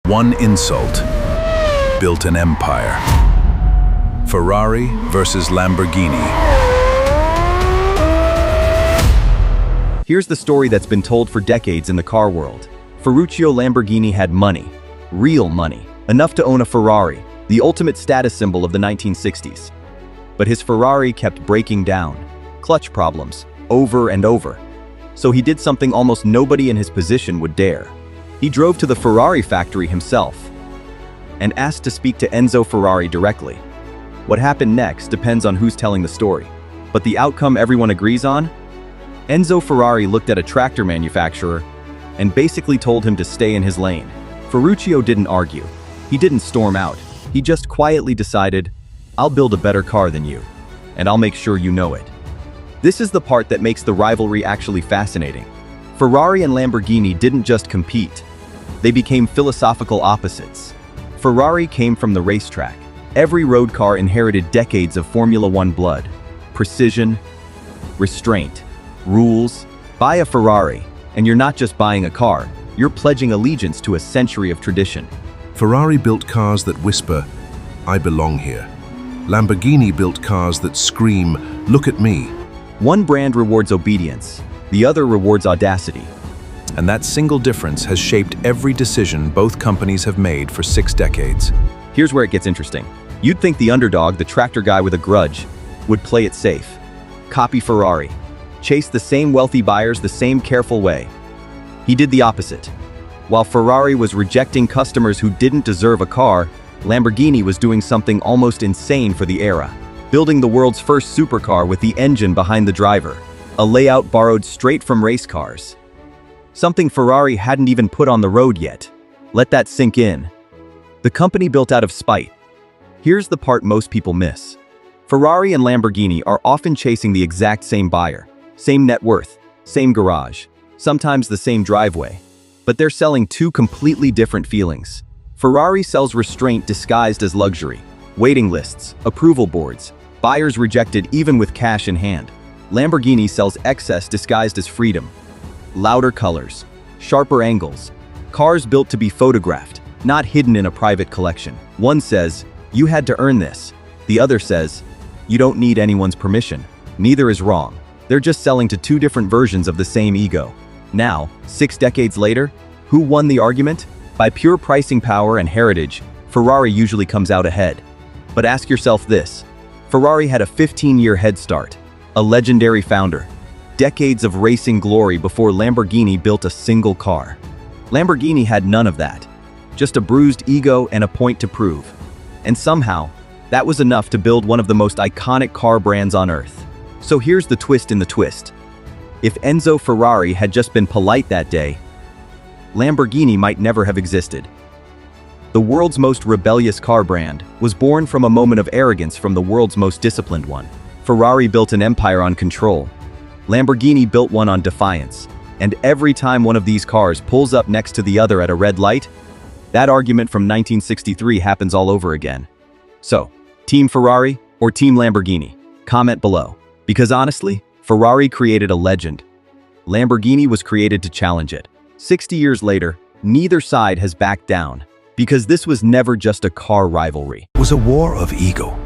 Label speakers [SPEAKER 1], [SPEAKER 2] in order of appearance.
[SPEAKER 1] One insult built an empire. Ferrari versus Lamborghini.
[SPEAKER 2] Here's the story that's been told for decades in the car world. Ferruccio Lamborghini had money, real money, enough to own a Ferrari, the ultimate status symbol of the 1960s. But his Ferrari kept breaking down, clutch problems, over and over. So he did something almost nobody in his position would dare. He drove to the Ferrari factory himself and asked to speak to Enzo Ferrari directly. What happened next depends on who's telling the story, but the outcome everyone agrees on? Enzo Ferrari looked at a tractor manufacturer and basically told him to stay in his lane. Ferruccio didn't argue. He didn't storm out. He just quietly decided, "I'll build a better car than you, and I'll make sure you know it." This is the part that makes the rivalry actually fascinating. Ferrari and Lamborghini didn't just compete. They became philosophical opposites. Ferrari came from the racetrack. Every road car inherited decades of Formula One blood. Precision, restraint, rules. Buy a Ferrari, and you're not just buying a car, you're pledging allegiance to a century of tradition.
[SPEAKER 1] Ferrari built cars that whisper, "I belong here." Lamborghini built cars that scream, "Look at me."
[SPEAKER 2] One brand rewards obedience, the other rewards audacity.
[SPEAKER 1] And that single difference has shaped every decision both companies have made for 6 decades.
[SPEAKER 2] Here's where it gets interesting. You'd think the underdog, the tractor guy with a grudge, would play it safe. Copy Ferrari. Chase the same wealthy buyers the same careful way. He did the opposite. While Ferrari was rejecting customers who didn't deserve a car, Lamborghini was doing something almost insane for the era. Building the world's first supercar with the engine behind the driver. A layout borrowed straight from race cars. Something Ferrari hadn't even put on the road yet. Let that sink in. The company built out of spite. Here's the part most people miss. Ferrari and Lamborghini are often chasing the exact same buyer, same net worth, same garage, sometimes the same driveway. But they're selling two completely different feelings. Ferrari sells restraint disguised as luxury, waiting lists, approval boards, buyers rejected even with cash in hand. Lamborghini sells excess disguised as freedom. Louder colors, sharper angles, cars built to be photographed, not hidden in a private collection. One says, "You had to earn this." The other says, "You don't need anyone's permission." Neither is wrong. They're just selling to two different versions of the same ego. Now, 6 decades later, who won the argument? By pure pricing power and heritage, Ferrari usually comes out ahead. But ask yourself this. Ferrari had a 15-year head start, a legendary founder, decades of racing glory before Lamborghini built a single car. Lamborghini had none of that, just a bruised ego and a point to prove. And somehow, that was enough to build one of the most iconic car brands on earth. So here's the twist in the twist. If Enzo Ferrari had just been polite that day, Lamborghini might never have existed. The world's most rebellious car brand was born from a moment of arrogance from the world's most disciplined one. Ferrari built an empire on control. Lamborghini built one on defiance. And every time one of these cars pulls up next to the other at a red light, that argument from 1963 happens all over again. So, Team Ferrari or Team Lamborghini? Comment below. Because honestly, Ferrari created a legend. Lamborghini was created to challenge it. 60 years later, neither side has backed down. Because this was never just a car rivalry.
[SPEAKER 1] It was a war of ego.